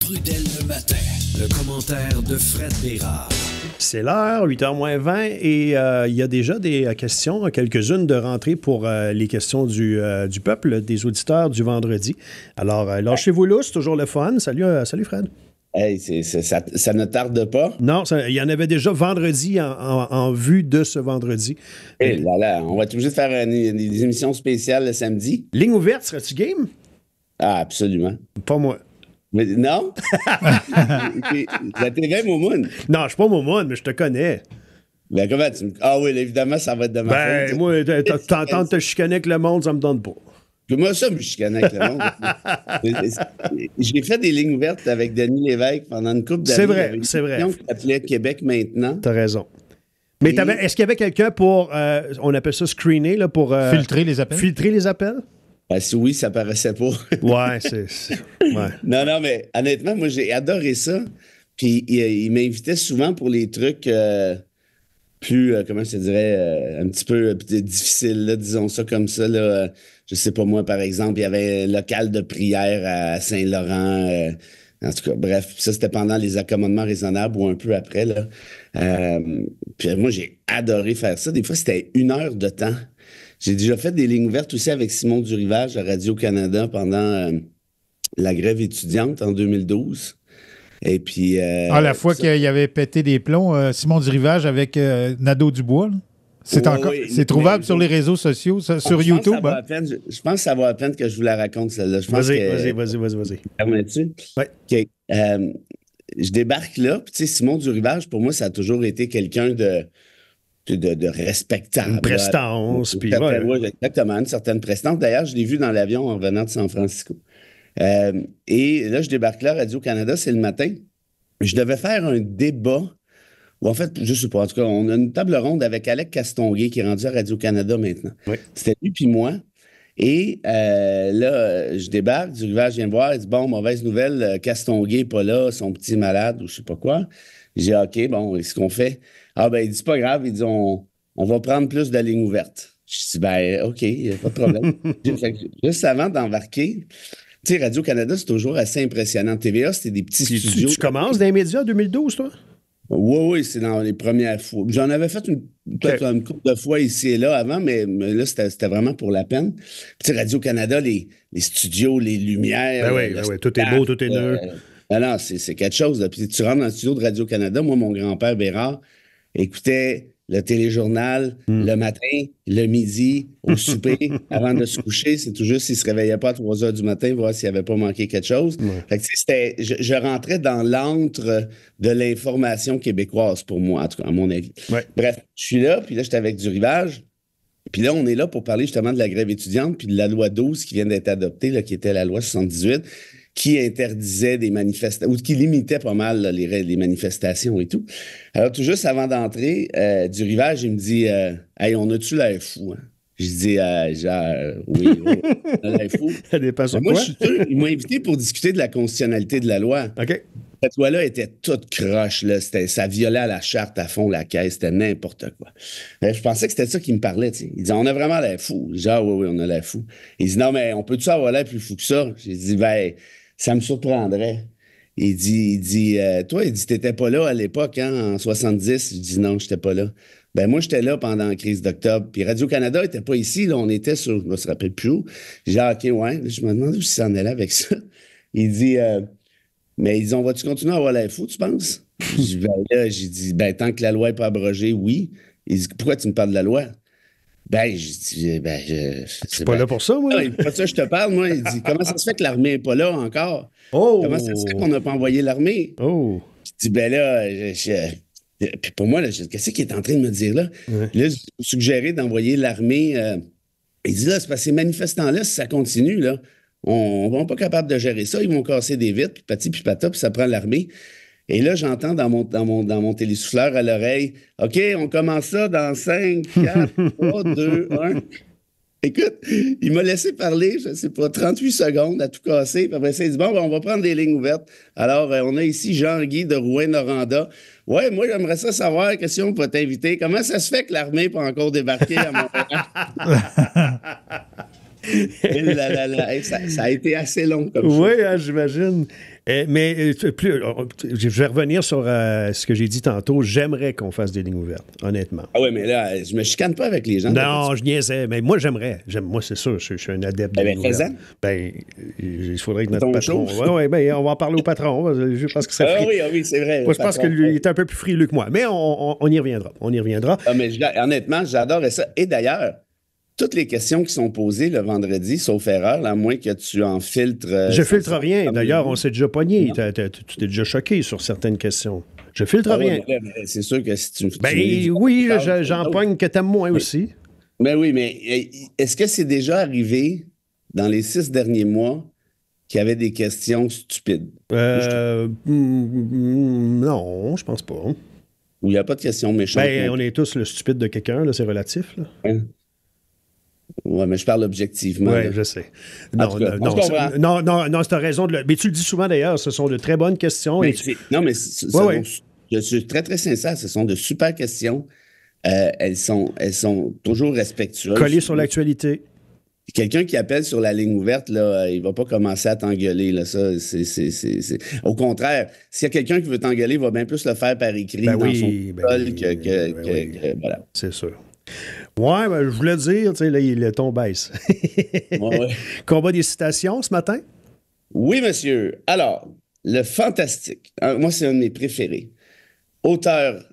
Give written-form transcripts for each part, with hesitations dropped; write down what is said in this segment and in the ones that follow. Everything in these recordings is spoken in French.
Trudel le matin. Le commentaire de Fred Bérard. C'est l'heure, 8h moins 20, et il y a déjà des questions, quelques-unes de rentrée pour les questions du peuple, des auditeurs du vendredi. Alors, lâchez-vous là, c'est toujours le fun. Salut Fred. Hey, ça ne tarde pas. Non, il y en avait déjà vendredi en vue de ce vendredi. Hey, là, on va être obligé de faire des émissions spéciales le samedi. Ligne ouverte, serais-tu game? Ah, absolument. Pas moi. Mais non? La TV Moumoune. Non, je suis pas Moumoune, mais je te connais. Ben, comment tu me... Ah oui, là, évidemment, ça va être de ma faute. Ben, moi, t'entends te chicaner avec le monde, ça me donne pas. Moi, ça, me chicaner avec le monde. J'ai fait des lignes ouvertes avec Denis Lévesque pendant une couple d'années. C'est vrai. Qui s'appelait Québec maintenant. T'as raison. Mais est-ce qu'il y avait quelqu'un pour, on appelle ça screener, là, pour... filtrer les appels? Filtrer les appels? Ben, si oui, ça paraissait pas. Ouais, ouais. Non, mais honnêtement, moi, j'ai adoré ça. Puis, il m'invitait souvent pour les trucs plus, comment je te dirais, un petit peu difficiles, là, disons ça comme ça. Là. Je sais pas moi, par exemple, il y avait un local de prière à Saint-Laurent. En tout cas, bref, ça, c'était pendant les accommodements raisonnables ou un peu après. Là. Puis moi, j'ai adoré faire ça. Des fois, c'était 1 heure de temps. J'ai déjà fait des lignes ouvertes aussi avec Simon Durivage à Radio-Canada pendant la grève étudiante en 2012. Et puis... la fois qu'il avait pété des plombs, Simon Durivage avec Nadeau Dubois, là. C'est trouvable sur les réseaux sociaux, sur YouTube. Je pense que ça vaut la peine que je vous la raconte, celle-là. Vas-y. Permets-tu? Oui. OK. Je débarque là, puis tu sais, Simon Durivage, pour moi, ça a toujours été quelqu'un de respectable. Une prestance. Puis exactement, une certaine prestance. D'ailleurs, je l'ai vu dans l'avion en revenant de San Francisco. Et là, je débarque là, Radio-Canada, c'est le matin. Je devais faire un débat, ou en fait, je sais pas, en tout cas, on a une table ronde avec Alec Castonguay, qui est rendu à Radio-Canada maintenant. Oui. C'était lui puis moi. Et là, je débarque, Durivage vient me voir, il dit, bon, mauvaise nouvelle, Castonguay n'est pas là, son petit malade, ou je sais pas quoi. J'ai dit, OK, bon, qu'est-ce qu'on fait? Ah, ben, il dit, c'est pas grave. Il dit, on va prendre plus de lignes ouvertes. Je dis, ben, OK, pas de problème. Juste avant d'embarquer, tu sais, Radio-Canada, c'est toujours assez impressionnant. TVA, c'était des petits studios. Tu commences dans les médias en 2012, toi? Oui, c'est dans les premières fois. J'en avais fait peut-être une couple de fois ici et là avant, mais là, c'était vraiment pour la peine. Puis, tu sais, Radio-Canada, les studios, les lumières. Ben oui, tout est beau, tout est neuf. Non, c'est quelque chose. Là. Puis tu rentres dans le studio de Radio-Canada, moi, mon grand-père Bérard écoutait le téléjournal le matin, le midi, au souper, avant de se coucher. C'est tout juste s'il ne se réveillait pas à 3 heures du matin, voir s'il n'avait pas manqué quelque chose. Fait que, je rentrais dans l'antre de l'information québécoise pour moi, en tout cas, à mon avis. Ouais. Bref, je suis là, puis là, j'étais avec Durivage. Puis là, on est là pour parler justement de la grève étudiante, puis de la loi 12 qui vient d'être adoptée, là, qui était la loi 78, qui interdisait des manifestations, ou qui limitait pas mal là, les manifestations et tout. Alors, tout juste avant d'entrer, Durivage, il me dit « Hey, on a-tu l'air fou? Hein? » Je dis oui, on a l'air fou. Ça dépend sur moi, quoi? je suis sûr, ils m'ont invité pour discuter de la constitutionnalité de la loi. OK. Cette loi-là était toute croche, là. Ça violait à la charte à fond la caisse, c'était n'importe quoi. Je pensais que c'était ça qu'il me parlait, tu sais. Il dit, on a vraiment l'air fou. Je dis, oui, on a l'air fou. Il dit, non, mais on peut-tu avoir l'air plus fou que ça? J'ai dit, ben, ça me surprendrait. Il dit, toi, il dit, t'étais pas là à l'époque, hein, en 70. Je dis, non, j'étais pas là. Ben, moi, j'étais là pendant la crise d'octobre. Puis Radio-Canada était pas ici, là. On était sur, je me rappelle plus où. J'ai dit, OK, ouais. Je me demande où ça en est là avec ça. Il dit, mais ils dit, on va-tu continuer à avoir l'air fou, tu penses? J'ai dit, ben, tant que la loi n'est pas abrogée, oui. Il dit, pourquoi tu me parles de la loi? Ben, j'ai dit, je suis pas là pour ça, moi. C'est pas ça que je te parle, moi. Il dit, comment ça se fait que l'armée n'est pas là encore? Oh! Comment ça se fait qu'on n'a pas envoyé l'armée? Oh! Je dis, ben là, puis pour moi, là, qu'est-ce qu'il est en train de me dire là? Ouais. Là, je suggérais d'envoyer l'armée. Il dit, là, c'est parce que ces manifestants-là, si ça continue, là, on va pas capable de gérer ça. Ils vont casser des vitres, puis pati, puis pata, puis ça prend l'armée. Et là, j'entends dans mon télésouffleur à l'oreille, OK, on commence ça dans 5, 4, 3, 2, 1. Écoute, il m'a laissé parler, je ne sais pas, 38 secondes à tout casser. Puis après ça, il dit, bon, ben, on va prendre des lignes ouvertes. Alors, on a ici Jean-Guy de Rouyn-Noranda. Ouais, moi, j'aimerais ça savoir, question pour t'inviter. Comment ça se fait que l'armée peut encore débarquer à Montréal? Et ça a été assez long comme ça. Oui, hein, j'imagine. Je vais revenir sur ce que j'ai dit tantôt. J'aimerais qu'on fasse des lignes ouvertes, honnêtement. Ah oui, mais là, je me chicane pas avec les gens. Non, je niaisais. Mais moi, j'aimerais. Moi, c'est sûr, je suis un adepte de lignes ouvertes. Il faudrait que notre patron... Oui, on va en parler au patron. Je pense que ça oui, c'est vrai. Moi, je pense qu'il est un peu plus frileux que moi. Mais on y reviendra. On y reviendra. Ah, mais honnêtement, j'adorais ça. Et d'ailleurs, toutes les questions qui sont posées le vendredi, sauf erreur, à moins que tu en filtres... Je filtre rien. D'ailleurs, on s'est déjà pogné. Tu t'es déjà choqué sur certaines questions. Je filtre rien. C'est sûr que si tu... oui, j'en pogne que t'aimes moins aussi. Mais oui, mais est-ce que c'est déjà arrivé dans les 6 derniers mois qu'il y avait des questions stupides? Non, je pense pas. Ou il n'y a pas de questions méchantes? On est tous le stupide de quelqu'un, là, c'est relatif. Là. Oui, mais je parle objectivement. Oui, je sais. Non, tu as raison. Mais tu le dis souvent d'ailleurs, ce sont de très bonnes questions. Je suis très, très sincère. Ce sont de super questions. Elles sont toujours respectueuses. Collées sur l'actualité. Quelqu'un qui appelle sur la ligne ouverte, là, il va pas commencer à t'engueuler. Là, ça, Au contraire, s'il y a quelqu'un qui veut t'engueuler, il va bien plus le faire par écrit dans son protocole voilà. C'est sûr. Ouais, je voulais dire, tu sais, là, le ton baisse. Combat des citations ce matin? Oui, monsieur. Alors, le fantastique. Moi, c'est un de mes préférés. Auteur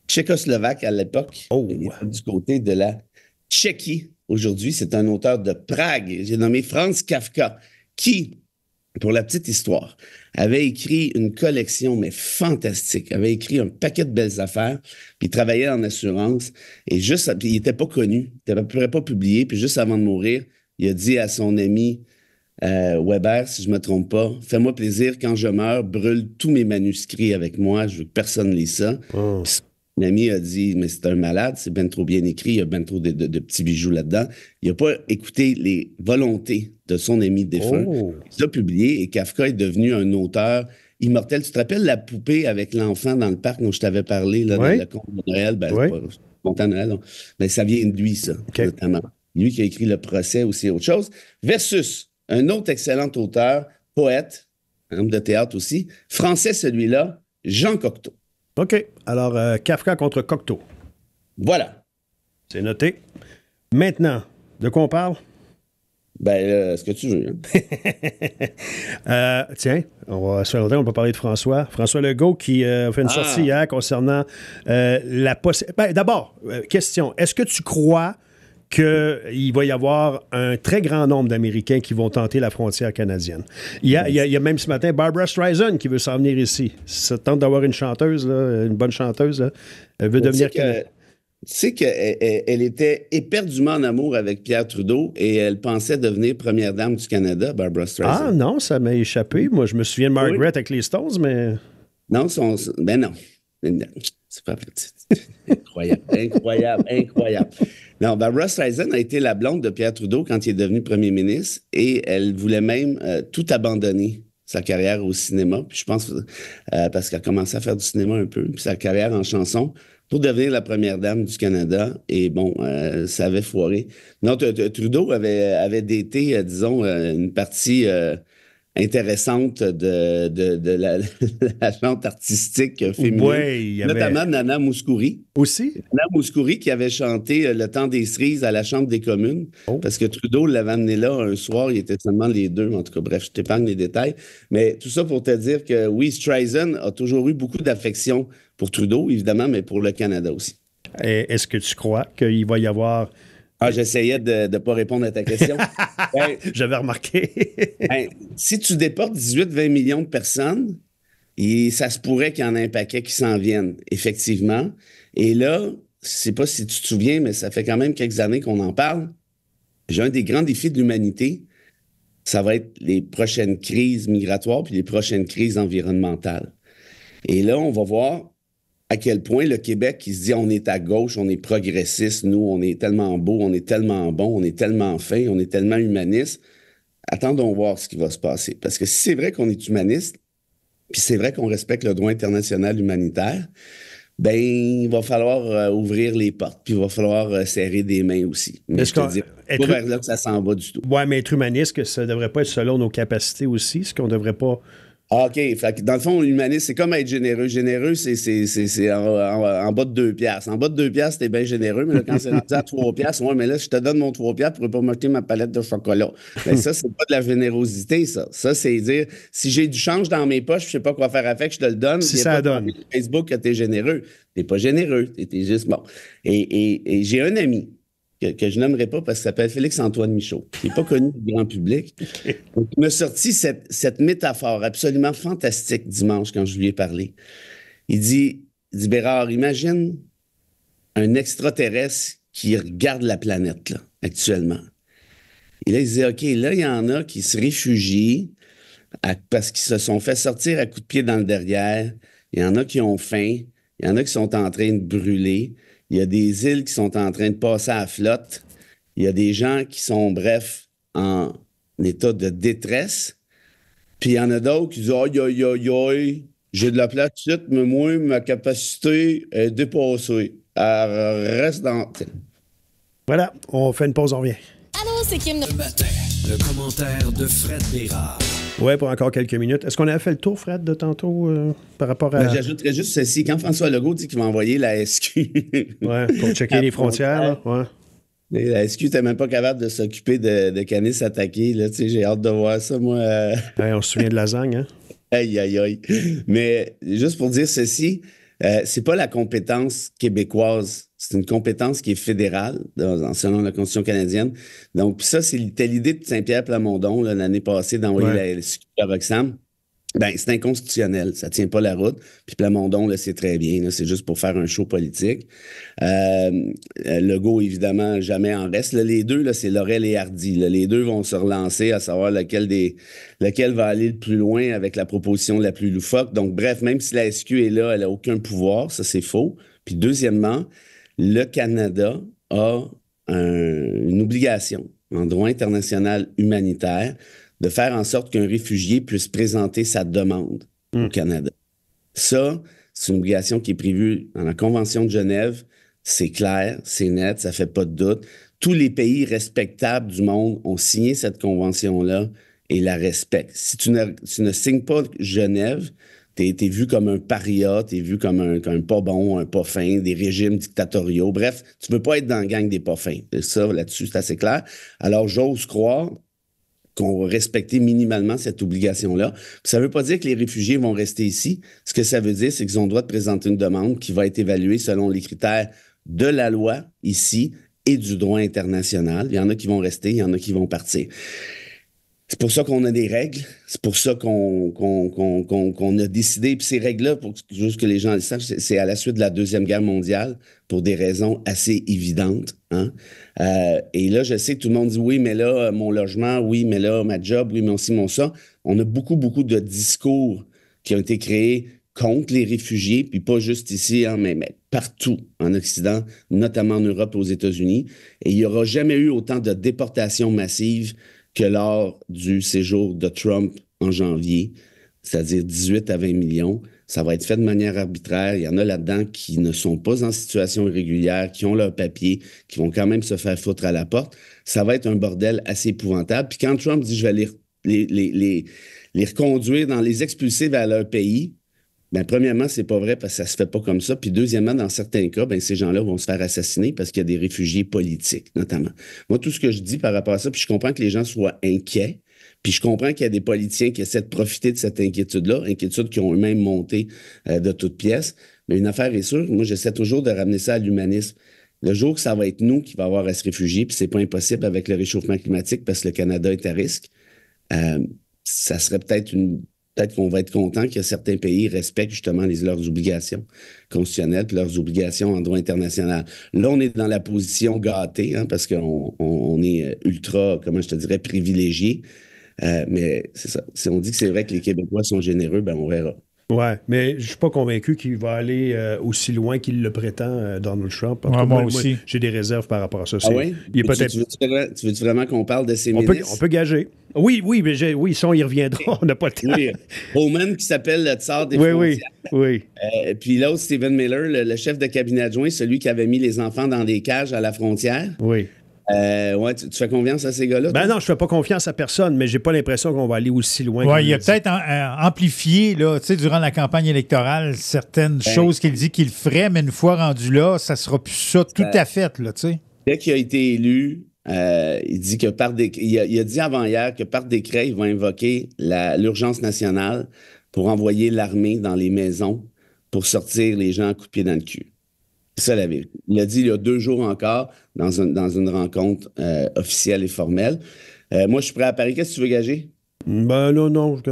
tchécoslovaque à l'époque. Du côté de la Tchéquie. Aujourd'hui, c'est un auteur de Prague. J'ai nommé Franz Kafka, qui, pour la petite histoire, avait écrit une collection, mais fantastique. Avait écrit un paquet de belles affaires, puis il travaillait en assurance, et puis il n'était pas connu, il n'était à peu près pas publié, puis juste avant de mourir, il a dit à son ami Weber, si je ne me trompe pas, « Fais-moi plaisir, quand je meurs, brûle tous mes manuscrits avec moi, je veux que personne lise ça. » Mon ami a dit, mais c'est un malade, c'est bien trop bien écrit, il y a bien trop de petits bijoux là-dedans. Il n'a pas écouté les volontés de son ami défunt. Il l'a publié et Kafka est devenu un auteur immortel. Tu te rappelles la poupée avec l'enfant dans le parc dont je t'avais parlé, là, dans le conte de Noël? Conte de Noël, mais ça vient de lui, ça, notamment. Lui qui a écrit Le Procès aussi, autre chose. Versus un autre excellent auteur, poète, homme de théâtre aussi, français celui-là, Jean Cocteau. OK. Alors, Kafka contre Cocteau. Voilà. C'est noté. Maintenant, de quoi on parle? Ce que tu veux. Tiens, on va parler de François. François Legault qui a fait une sortie hier concernant la possibilité... D'abord, question. Est-ce que tu crois qu'il va y avoir un très grand nombre d'Américains qui vont tenter la frontière canadienne? Il y a même ce matin Barbra Streisand qui veut s'en venir ici. Si ça tente d'avoir une chanteuse, là, une bonne chanteuse, là, elle veut devenir... Tu sais qu'elle était éperdument en amour avec Pierre Trudeau et elle pensait devenir première dame du Canada, Barbra Streisand. Ah non, ça m'a échappé. Moi, je me souviens de Margaret avec les Stones, mais... Non, non. C'est pas incroyable. Non, Barbra Streisand a été la blonde de Pierre Trudeau quand il est devenu premier ministre et elle voulait même tout abandonner, sa carrière au cinéma. Puis je pense, parce qu'elle a commencé à faire du cinéma un peu, puis sa carrière en chanson, pour devenir la première dame du Canada. Et bon, ça avait foiré. Non, Trudeau avait daté, disons, une partie... intéressante de la chante artistique féminine, notamment Nana Mouskouri. Aussi? Nana Mouskouri qui avait chanté Le temps des cerises à la Chambre des communes, parce que Trudeau l'avait amené là un soir, il était seulement les deux, en tout cas, bref, je t'épargne les détails. Mais tout ça pour te dire que oui, Streisand a toujours eu beaucoup d'affection pour Trudeau, évidemment, mais pour le Canada aussi. Et est-ce que tu crois qu'il va y avoir... j'essayais de ne pas répondre à ta question. J'avais remarqué. Si tu déportes 18-20 millions de personnes, ça se pourrait qu'il y en ait un paquet qui s'en viennent, effectivement. Et là, je ne sais pas si tu te souviens, mais ça fait quand même quelques années qu'on en parle. J'ai un des grands défis de l'humanité, ça va être les prochaines crises migratoires puis les prochaines crises environnementales. Et là, on va voir à quel point le Québec qui se dit on est à gauche, on est progressiste, nous, on est tellement beau, on est tellement bon, on est tellement fin, on est tellement humaniste. Attendons voir ce qui va se passer. Parce que si c'est vrai qu'on est humaniste, puis c'est vrai qu'on respecte le droit international humanitaire, ben il va falloir ouvrir les portes, puis il va falloir serrer des mains aussi. Mais je te dis, c'est pas vers là que ça s'en va du tout. Oui, mais être humaniste, que ça ne devrait pas être selon nos capacités aussi, ce qu'on ne devrait pas... Ah, OK. Fait que dans le fond, l'humanisme, c'est comme être généreux. Généreux, c'est en bas de 2 piastres. En bas de 2 piastres, t'es bien généreux, mais là, quand c'est rendu à 3 piastres, ouais, mais là, je te donne mon 3 piastres pour pas m'acheter ma palette de chocolat. Mais ça, c'est pas de la générosité, ça. Ça, c'est dire, si j'ai du change dans mes poches, je sais pas quoi faire avec, je te le donne. Si ça donne. Facebook que t'es généreux. T'es pas généreux. T'es juste bon. Et j'ai un ami que je nommerai pas parce qu'il s'appelle Félix-Antoine Michaud, qui n'est pas connu du grand public. Donc, il m'a sorti cette métaphore absolument fantastique dimanche quand je lui ai parlé. Il dit Bérard, imagine un extraterrestre qui regarde la planète, là, actuellement. Et là, il dit, OK, là, il y en a qui se réfugient parce qu'ils se sont fait sortir à coups de pied dans le derrière. Il y en a qui ont faim. Il y en a qui sont en train de brûler. Il y a des îles qui sont en train de passer à la flotte. Il y a des gens qui sont, bref, en état de détresse. Puis il y en a d'autres qui disent aïe, aïe, aïe, aïe, j'ai de la place tout de suite, mais moi, ma capacité est dépassée. Elle reste dans. Voilà, on fait une pause, on revient. Allô, c'est Kim. Le matin, le commentaire de Fred Bérard. Oui, pour encore quelques minutes. Est-ce qu'on a fait le tour, Fred, de tantôt par rapport à... Ben, j'ajouterais juste ceci. Quand François Legault dit qu'il va envoyer la SQ... Oui, pour checker les frontières, là. Ouais. La SQ n'était même pas capable de s'occuper de Canis attaqué. Là, j'ai hâte de voir ça, moi. Ouais, on se souvient de lasagne, hein? Aïe, aïe, aïe. Mais juste pour dire ceci, c'est pas la compétence québécoise. C'est une compétence qui est fédérale, selon la Constitution canadienne. Donc, ça, c'était l'idée de Saint-Pierre Plamondon l'année passée d'envoyer la SQ à Roxham. Ben, c'est inconstitutionnel. Ça tient pas la route. Puis Plamondon le sait très bien. Là, c'est juste pour faire un show politique. Legault, évidemment, jamais en reste. Là, les deux, là, c'est Laurel et Hardy. Là. Les deux vont se relancer à savoir lequel va aller le plus loin avec la proposition la plus loufoque. Donc, bref, même si la SQ est là, elle n'a aucun pouvoir. Ça, c'est faux. Puis deuxièmement, le Canada a une obligation en droit international humanitaire de faire en sorte qu'un réfugié puisse présenter sa demande au Canada. Ça, c'est une obligation qui est prévue dans la Convention de Genève. C'est clair, c'est net, ça fait pas de doute. Tous les pays respectables du monde ont signé cette convention-là et la respectent. Si tu ne signes pas Genève, t'es vu comme un paria, t'es vu comme un pas bon, un pas fin, des régimes dictatoriaux. Bref, tu peux pas être dans la gang des pas fins. Ça, là-dessus, c'est assez clair. Alors, j'ose croire qu'on va respecter minimalement cette obligation-là. Ça ne veut pas dire que les réfugiés vont rester ici. Ce que ça veut dire, c'est qu'ils ont le droit de présenter une demande qui va être évaluée selon les critères de la loi ici et du droit international. Il y en a qui vont rester, il y en a qui vont partir. C'est pour ça qu'on a des règles. C'est pour ça qu'on a décidé. Puis ces règles-là, pour juste que les gens le sachent, c'est à la suite de la Deuxième Guerre mondiale pour des raisons assez évidentes. Hein? Et là, je sais que tout le monde dit oui, mais là, mon logement, oui, mais là, ma job, oui, mais aussi mon ça. On a beaucoup, beaucoup de discours qui ont été créés contre les réfugiés, puis pas juste ici, hein, mais partout en Occident, notamment en Europe et aux États-Unis. Et il n'y aura jamais eu autant de déportations massives que lors du séjour de Trump en janvier, c'est-à-dire 18 à 20 millions. Ça va être fait de manière arbitraire. Il y en a là-dedans qui ne sont pas en situation irrégulière, qui ont leur papier, qui vont quand même se faire foutre à la porte. Ça va être un bordel assez épouvantable. Puis quand Trump dit « je vais les reconduire, les expulser vers leur pays », ben premièrement, c'est pas vrai parce que ça se fait pas comme ça. Puis deuxièmement, dans certains cas, ben ces gens-là vont se faire assassiner parce qu'il y a des réfugiés politiques, notamment. Moi, tout ce que je dis par rapport à ça, puis je comprends que les gens soient inquiets, puis je comprends qu'il y a des politiciens qui essaient de profiter de cette inquiétude-là, inquiétude qui ont eux-mêmes monté de toutes pièces. Mais une affaire est sûre, moi, j'essaie toujours de ramener ça à l'humanisme. Le jour que ça va être nous qui va avoir à se réfugier, puis c'est pas impossible avec le réchauffement climatique parce que le Canada est à risque, ça serait peut-être qu'on va être content que certains pays respectent justement leurs obligations constitutionnelles et leurs obligations en droit international. Là, on est dans la position gâtée, hein, parce qu'on est ultra, comment je te dirais, privilégié. Mais c'est ça. Si on dit que c'est vrai que les Québécois sont généreux, ben on verra. Ouais, mais je suis pas convaincu qu'il va aller aussi loin qu'il le prétend, Donald Trump. En tout cas, moi aussi. J'ai des réserves par rapport à ça. Ah oui? Il est peut-être... Tu veux vraiment qu'on parle de ces on ministres? peut gager. Oui, mais oui, ça, on y reviendra. On n'a pas le temps. Oui. Bowman qui s'appelle le tsar des frontières. Oui. Puis l'autre, Stephen Miller, le chef de cabinet adjoint, celui qui avait mis les enfants dans des cages à la frontière. Oui. Ouais, tu fais confiance à ces gars-là? Ben non, je fais pas confiance à personne, mais j'ai pas l'impression qu'on va aller aussi loin. Oui, il a peut-être amplifié, là, durant la campagne électorale, certaines choses qu'il dit qu'il ferait, mais une fois rendu là, ça sera plus ça tout à fait, là, tu sais. Dès qu'il a été élu, il dit que il a dit avant hier que par décret, il va invoquer l'urgence nationale pour envoyer l'armée dans les maisons pour sortir les gens à coups de pied dans le cul. C'est ça la vérité. Il l'a dit il y a 2 jours encore dans une rencontre officielle et formelle. Moi, je suis prêt à parier. Qu'est-ce que tu veux gager? Ben non.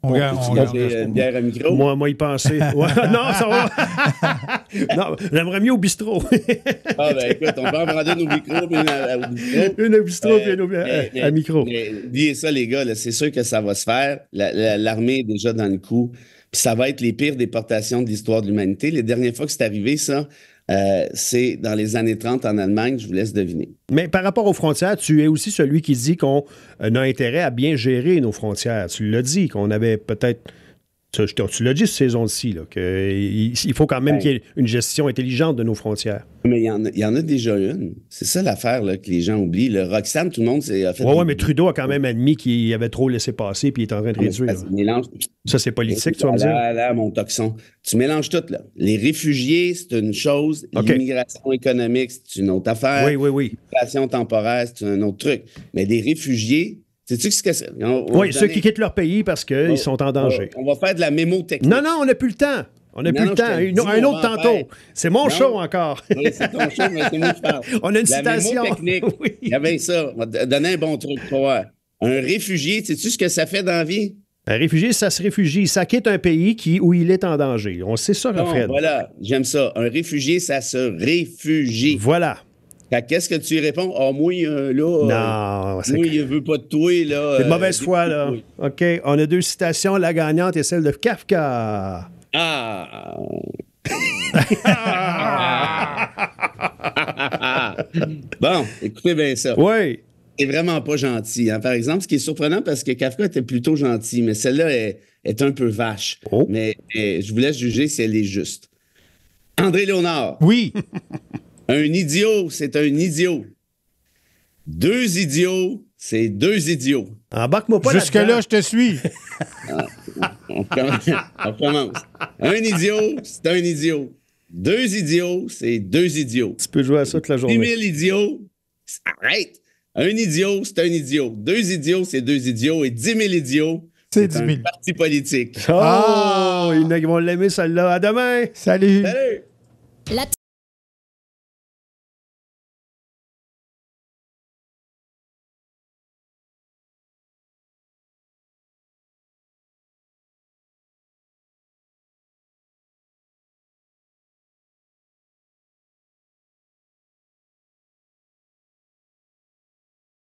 On gager une bière à micro? Moi, y penser. Ouais, non, ça va. Non, j'aimerais mieux au bistrot. Ah, ben écoute, on peut en prendre une au micro, puis une au bistrot. Une au bistrot, puis une à micro. Mais oubliez ça, les gars, là, c'est sûr que ça va se faire. L'armée est déjà dans le coup. Puis ça va être les pires déportations de l'histoire de l'humanité. Les dernières fois que c'est arrivé, ça, c'est dans les années 30 en Allemagne. Je vous laisse deviner. Mais par rapport aux frontières, tu es aussi celui qui dit qu'on a intérêt à bien gérer nos frontières. Tu l'as dit, qu'on avait peut-être... Tu l'as dit cette saison-ci, qu'il faut quand même qu'il y ait une gestion intelligente de nos frontières. Mais il y en a déjà une. C'est ça l'affaire là, que les gens oublient. Le Roxham, tout le monde a fait... Oui, mais Trudeau a quand même admis qu'il avait trop laissé passer puis il est en train de réduire. Ça, c'est politique, tu vas me dire? Là, mon toxon. Tu mélanges tout, là. Les réfugiés, c'est une chose. Okay. L'immigration économique, c'est une autre affaire. Oui. L'immigration temporaire, c'est un autre truc. Mais des réfugiés... Sais-tu ce que c'est? Oui, ceux qui quittent leur pays parce qu'ils sont en danger. On va faire de la mémotechnique. Non, on n'a plus le temps. On n'a plus le temps. Un autre tantôt. C'est mon show encore. Oui, c'est ton show, mais c'est moi qui parle. On a une citation. La mémotechnique. Oui. Il y avait ça. On va donner un bon truc pour voir. Un réfugié, sais-tu ce que ça fait dans la vie? Un réfugié, ça se réfugie. Ça quitte un pays où il est en danger. On sait ça, Fred. Voilà, j'aime ça. Un réfugié, ça se réfugie. Voilà. Qu'est-ce que tu y réponds? Ah, moi, là. Non, moi, il veut pas de toi, là. C'est de mauvaise foi, là. OK. On a 2 citations. La gagnante est celle de Kafka. Ah! Bon, écoutez bien ça. Oui. C'est vraiment pas gentil. Hein? Par exemple, ce qui est surprenant, parce que Kafka était plutôt gentil, mais celle-là est un peu vache. Oh. Mais je vous laisse juger si elle est juste. André Léonard. Oui. Un idiot, c'est un idiot. 2 idiots, c'est 2 idiots. Embarque-moi pas jusque-là, je te suis. On commence. Un idiot, c'est un idiot. 2 idiots, c'est 2 idiots. Tu peux jouer à ça toute la journée. 10 000 idiots, arrête. Un idiot, c'est un idiot. 2 idiots, c'est 2 idiots. Et 10 000 idiots, c'est un parti politique. Oh! Ils vont l'aimer, celle-là. À demain! Salut! Salut!